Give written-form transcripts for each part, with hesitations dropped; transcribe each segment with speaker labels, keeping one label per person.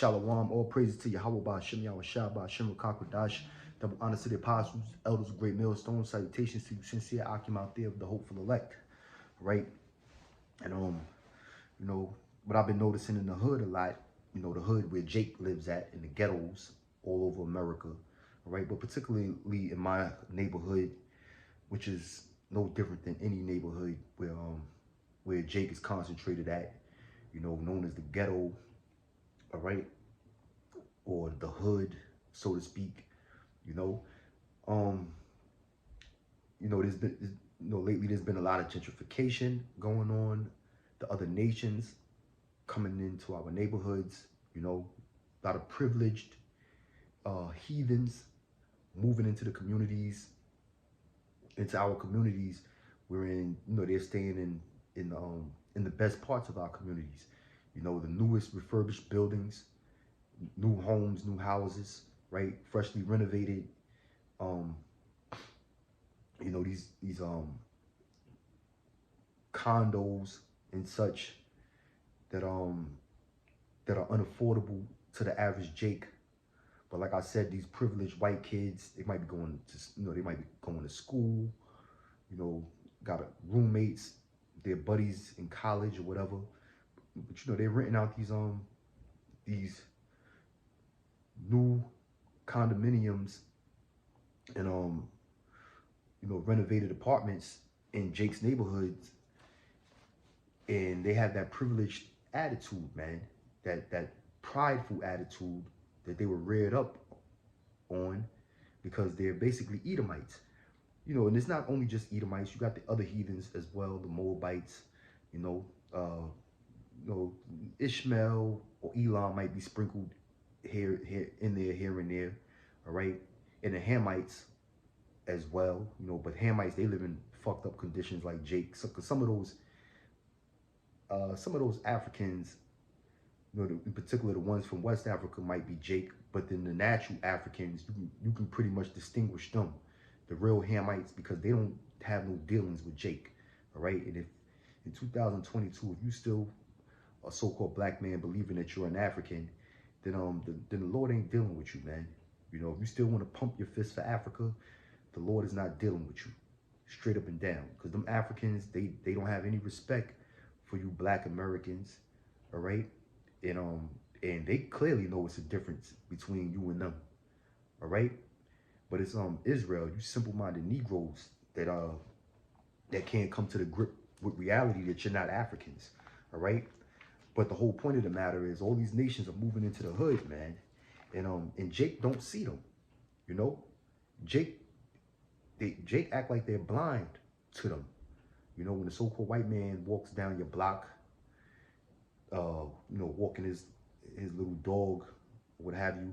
Speaker 1: Shalom, all praises to Yahweh by Hashem Yahweh Shah by Hashem Rakakwadash. Double honor to the apostles, elders of great millstones. Salutations to you, sincere Akim out there of the hopeful elect. Right? And what I've been noticing in the hood a lot, the hood where Jake lives at, in the ghettos all over America, right? But particularly in my neighborhood, which is no different than any neighborhood where Jake is concentrated at, known as the ghetto, all right, or the hood, so to speak. Lately there's been a lot of gentrification going on. The other nations coming into our neighborhoods, a lot of privileged heathens moving into the communities, into our communities. They're staying in the best parts of our communities. The newest refurbished buildings, new homes, new houses, right? Freshly renovated. These condos and such that are unaffordable to the average Jake. But like I said, these privileged white kids, they might be going to school, got roommates, their buddies in college or whatever. But they're renting out these new condominiums and renovated apartments in Jake's neighborhoods, and they have that privileged attitude, man, that prideful attitude that they were reared up on, because they're basically Edomites, and it's not only just Edomites. You got the other heathens as well, the Moabites, Ishmael or Elam might be sprinkled here and there, all right, and the Hamites as well, but Hamites, they live in fucked up conditions like Jake. So, cause some of those Africans, in particular the ones from West Africa, might be Jake, but then the natural Africans, you can pretty much distinguish them, the real Hamites, because they don't have no dealings with Jake, all right? And if in 2022, if you still a so-called black man believing that you're an African, then the Lord ain't dealing with you, man. If you still want to pump your fist for Africa, the Lord is not dealing with you, straight up and down. Because them Africans, they don't have any respect for you black Americans, all right? And they clearly know it's a difference between you and them, all right? But it's Israel, you simple-minded Negroes that can't come to the grip with reality that you're not Africans, all right? But the whole point of the matter is all these nations are moving into the hood, man. And Jake don't see them, Jake act like they're blind to them. When the so-called white man walks down your block, walking his little dog, what have you,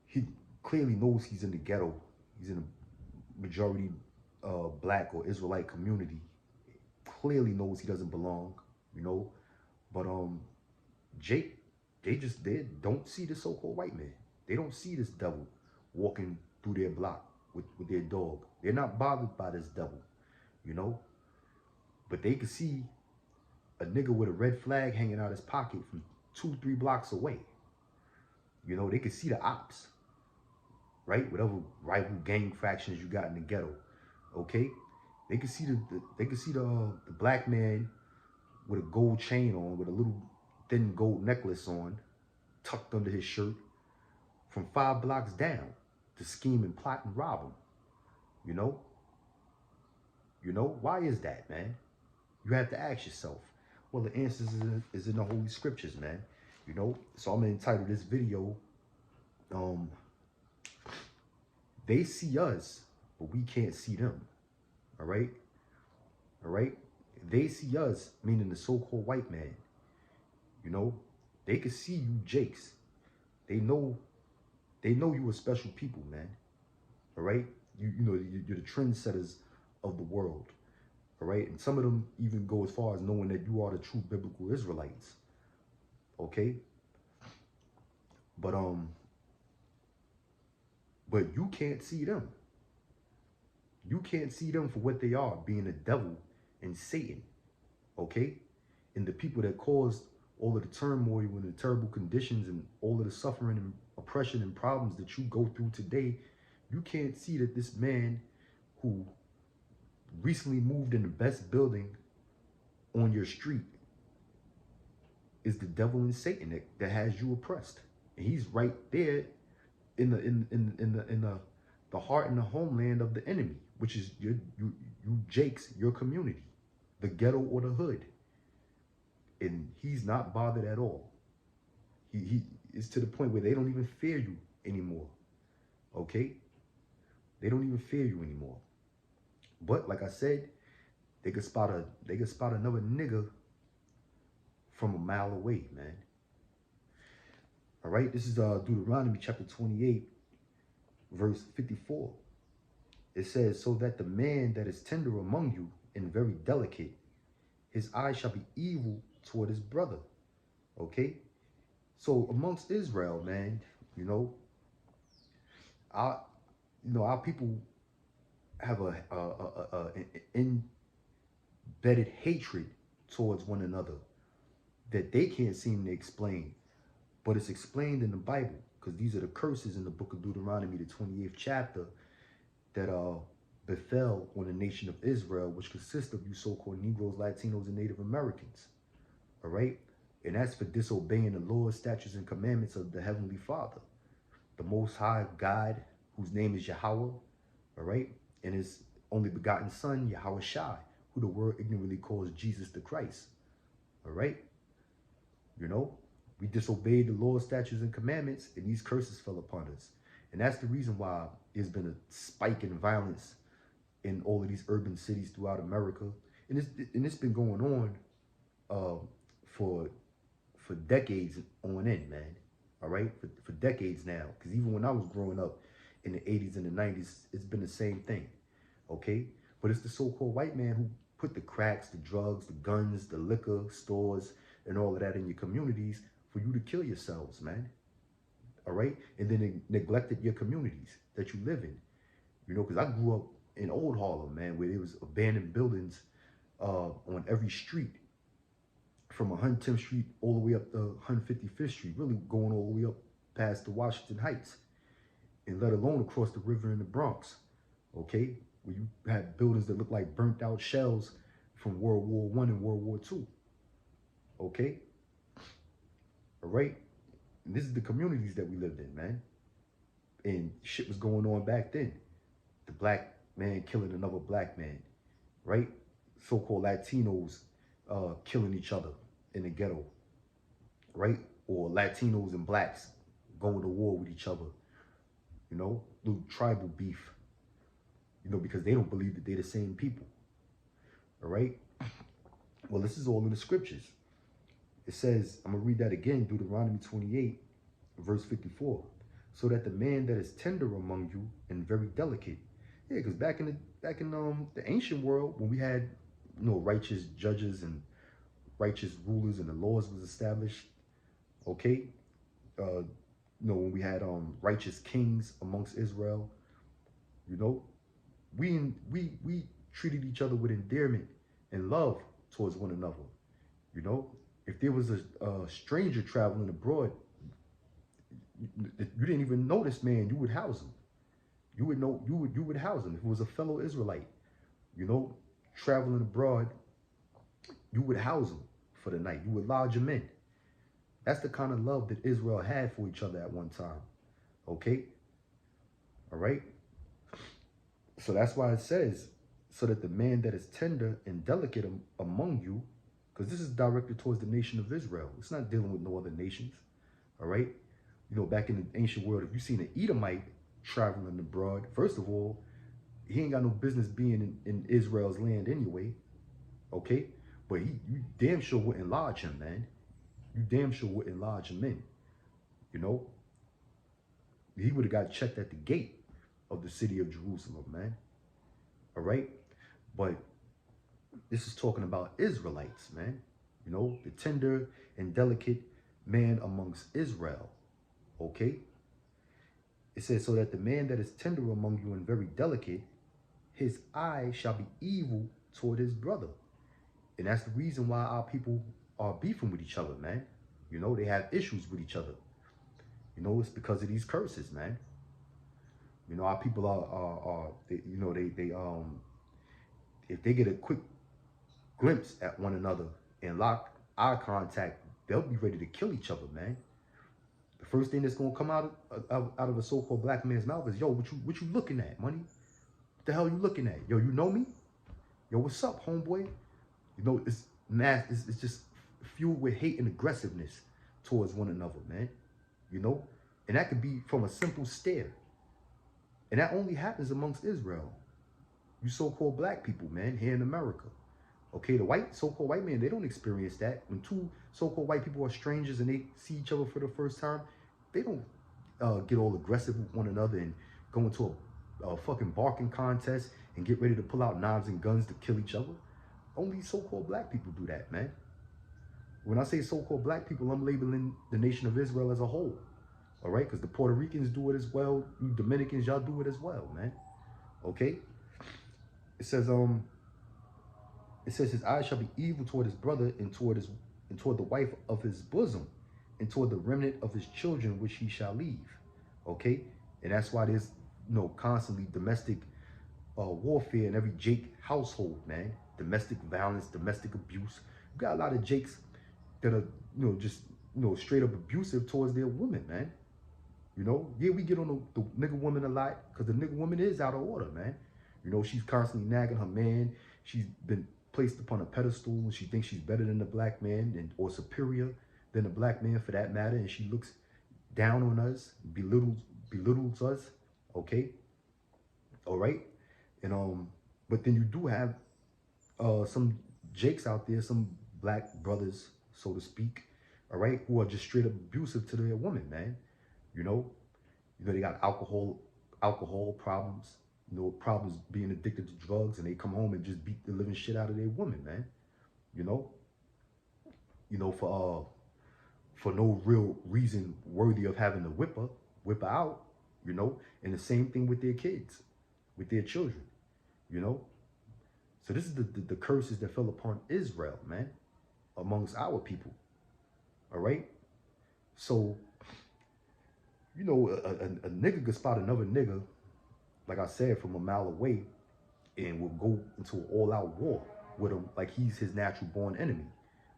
Speaker 1: he clearly knows he's in the ghetto. He's in a majority black or Israelite community. Clearly knows he doesn't belong, But Jake, they don't see the so-called white man. They don't see this devil walking through their block with their dog. They're not bothered by this devil, But they can see a nigga with a red flag hanging out his pocket from 2-3 blocks away. They can see the ops, right? Whatever rival gang factions you got in the ghetto, okay? They can see the black man with a gold chain on, with a little thin gold necklace on, tucked under his shirt, from 5 blocks down, to scheme and plot and rob him. Why is that, man? You have to ask yourself. Well, the answer is in the Holy Scriptures, man. So I'm gonna entitle this video, They See Us, but we can't see them. All right? They see us, meaning the so-called white man. They can see you Jakes. They know you are special people, man. All right? You're the trendsetters of the world. All right? And some of them even go as far as knowing that you are the true biblical Israelites. Okay? But you can't see them. You can't see them for what they are, being the devil and Satan. okay? And the people that caused all of the turmoil and the terrible conditions and all of the suffering and oppression and problems that you go through today, you can't see that this man who recently moved in the best building on your street is the devil and Satan that has you oppressed. And he's right there in the heart and the homeland of the enemy, which is you Jake's, your community, the ghetto or the hood. And he's not bothered at all. He is to the point where they don't even fear you anymore. Okay? They don't even fear you anymore. But like I said, they could spot another nigga from a mile away, man. All right, this is Deuteronomy chapter 28, verse 54. It says, so that the man that is tender among you and very delicate, his eye shall be evil toward his brother. Okay? So amongst Israel, man, our people have an embedded hatred towards one another that they can't seem to explain, but it's explained in the Bible, because these are the curses in the book of Deuteronomy, the 28th chapter, that befell on the nation of Israel, which consists of you so-called Negroes, Latinos, and Native Americans. All right? And that's for disobeying the laws, statutes, and commandments of the Heavenly Father, the Most High God, whose name is Yahweh, all right? And his only begotten Son, Yahweh Shai, who the world ignorantly calls Jesus the Christ, all right? We disobeyed the laws, statutes, and commandments, and these curses fell upon us. And that's the reason why there's been a spike in violence in all of these urban cities throughout America. And it's been going on for decades on end, man. All right? For decades now. Because even when I was growing up in the 80s and the 90s, it's been the same thing. Okay? But it's the so-called white man who put the cracks, the drugs, the guns, the liquor stores, and all of that in your communities for you to kill yourselves, man. All right? And then they neglected your communities that you live in. Because I grew up in Old Harlem, man, where there was abandoned buildings on every street, from 110th Street all the way up to 155th Street, really going all the way up past the Washington Heights, and let alone across the river in the Bronx, okay? Where you had buildings that look like burnt out shells from World War I and World War II, okay? All right? And this is the communities that we lived in, man. And shit was going on back then. The black man killing another black man, right? So-called Latinos killing each other in the ghetto, right? Or Latinos and blacks going to war with each other, little tribal beef, because they don't believe that they're the same people, all right? Well, this is all in the scriptures. It says, I'm going to read that again, Deuteronomy 28, verse 54. So that the man that is tender among you and very delicate. Yeah, because back in the ancient world, when we had, righteous judges and righteous rulers and the laws was established, okay? When we had righteous kings amongst Israel, we treated each other with endearment and love towards one another. If there was a stranger traveling abroad, you didn't even know this man, you would house him. You would house him. If it was a fellow Israelite, traveling abroad, you would house him for the night. You would lodge him in. That's the kind of love that Israel had for each other at one time. Okay? All right? So that's why it says, so that the man that is tender and delicate among you, because this is directed towards the nation of Israel. It's not dealing with no other nations. All right? Back in the ancient world, if you seen an Edomite traveling abroad, first of all, he ain't got no business being in Israel's land anyway. Okay? But you damn sure wouldn't lodge him, man. You damn sure wouldn't lodge him in. He would have got checked at the gate of the city of Jerusalem, man. All right? But this is talking about Israelites, man. The tender and delicate man amongst Israel. Okay? It says, so that the man that is tender among you and very delicate, his eye shall be evil toward his brother. And that's the reason why our people are beefing with each other, man. You know, they have issues with each other. You know, it's because of these curses, man. You know, our people are they, you know, they if they get a quick glimpse at one another and lock eye contact, they'll be ready to kill each other, man. The first thing that's gonna come out of a so-called black man's mouth is, "Yo, what you looking at, money? What the hell you looking at? Yo, you know me? Yo, what's up, homeboy?" You know, it's mass. It's just fueled with hate and aggressiveness towards one another, man. You know, and that could be from a simple stare, and that only happens amongst Israel. You so-called black people, man, here in America. Okay, the so-called white man, they don't experience that. When two so-called white people are strangers and they see each other for the first time, they don't get all aggressive with one another and go into a fucking barking contest and get ready to pull out knives and guns to kill each other. Only so-called black people do that, man. When I say so-called black people, I'm labeling the nation of Israel as a whole. All right, because the Puerto Ricans do it as well. You Dominicans, y'all do it as well, man. Okay. It says his eyes shall be evil toward his brother and toward the wife of his bosom and toward the remnant of his children which he shall leave. Okay, and that's why there's constantly domestic warfare in every Jake household, man. Domestic violence, domestic abuse. You got a lot of Jakes that are just straight up abusive towards their woman, man. You know, yeah, we get on the nigga woman a lot because the nigga woman is out of order, man. You know, she's constantly nagging her man. She's been placed upon a pedestal and she thinks she's better than the black man or superior than the black man for that matter. And she looks down on us, belittles us. Okay. All right. And but then you do have some Jakes out there, some black brothers, so to speak, all right, who are just straight up abusive to their woman, man. You know, they got alcohol problems, problems being addicted to drugs, and they come home and just beat the living shit out of their woman, man. You know, for no real reason worthy of having to whip her out, and the same thing with their kids, with their children, you know. So this is the curses that fell upon Israel, man, amongst our people. All right. So, a nigga could spot another nigga, like I said, from a mile away, and will go into an all-out war with him like he's his natural born enemy.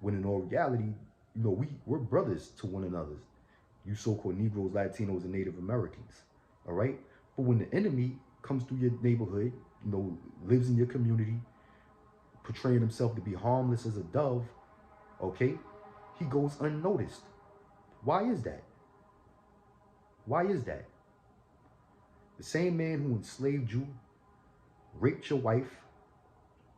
Speaker 1: When in all reality, we're brothers to one another. You so-called Negroes, Latinos, and Native Americans. All right. But when the enemy comes through your neighborhood, lives in your community, portraying himself to be harmless as a dove, okay, he goes unnoticed. Why is that? Why is that? The same man who enslaved you, raped your wife,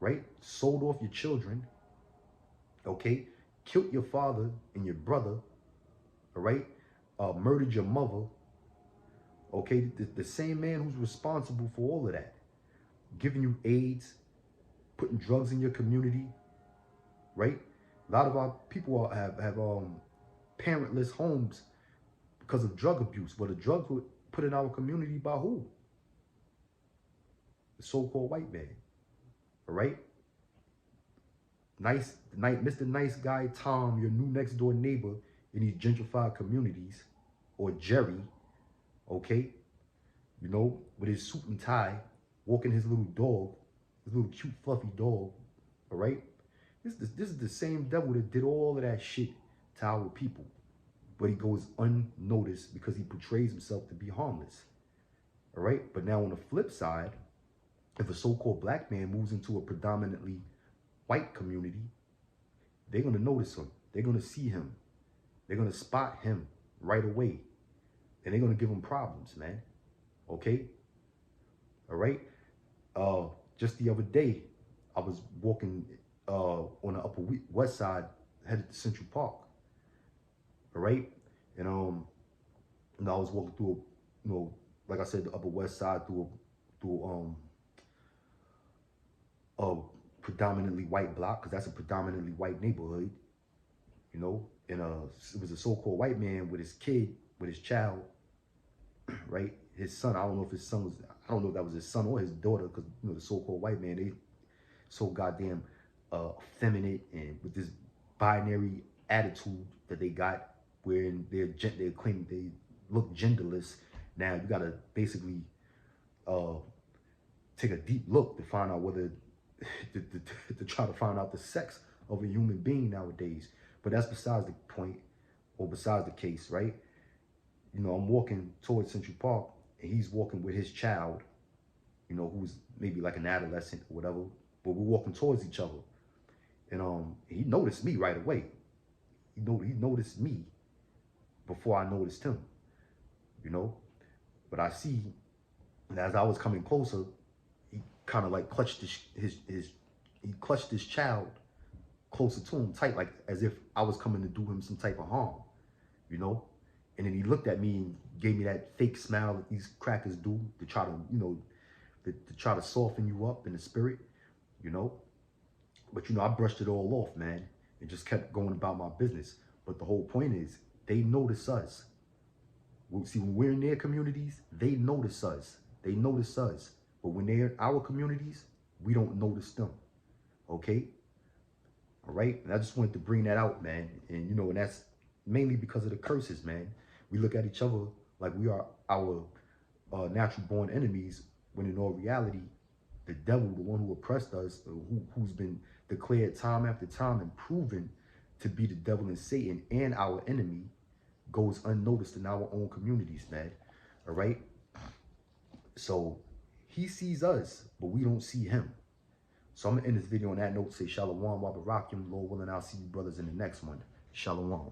Speaker 1: right, sold off your children, okay, killed your father and your brother, all right, murdered your mother, okay, the same man who's responsible for all of that, giving you AIDS, putting drugs in your community, right? A lot of our people have parentless homes because of drug abuse. But the drugs were put in our community by who? The so-called white man, all right? Mr. Nice Guy Tom, your new next door neighbor in these gentrified communities, or Jerry, okay? With his suit and tie, walking his little dog, his little cute fluffy dog, all right? This is the same devil that did all of that shit to our people. But he goes unnoticed because he portrays himself to be harmless, all right? But now on the flip side, if a so-called black man moves into a predominantly white community, they're going to notice him. They're going to see him. They're going to spot him right away. And they're going to give him problems, man. Okay? All right? Just the other day, I was walking on the Upper West Side, headed to Central Park. All right? And I was walking through, like I said, the Upper West Side through a predominantly white block, because that's a predominantly white neighborhood, and it was a so-called white man with his kid, with his child, right? His son, I don't know if that was his son or his daughter, because the so-called white man, they so goddamn effeminate and with this binary attitude that they got, where they claim they look genderless. Now you gotta basically uh, take a deep look to find out whether to try to find out the sex of a human being nowadays. But that's besides the point, or besides the case, right? You know, I'm walking towards Central Park, and he's walking with his child, you know, who's maybe like an adolescent or whatever. But we're walking towards each other, and he noticed me right away. He noticed me before I noticed him, you know. But I see, and as I was coming closer, he kind of like clutched he clutched his child closer to him, tight, like as if I was coming to do him some type of harm, you know. And then he looked at me and gave me that fake smile that these crackers do to try to, you know, to try to soften you up in the spirit, you know. But, you know, I brushed it all off, man, and just kept going about my business. But the whole point is, they notice us. See, when we're in their communities, they notice us. They notice us. But when they're in our communities, we don't notice them. Okay? All right? And I just wanted to bring that out, man. And, you know, and that's mainly because of the curses, man. We look at each other like we are our natural born enemies, when in all reality, the devil, the one who oppressed us, who's been declared time after time and proven to be the devil and Satan and our enemy, goes unnoticed in our own communities, man. All right? So he sees us, but we don't see him. So I'm going to end this video on that note, say Shalom, Wabarakim, Lord willing, I'll see you brothers in the next one. Shalom.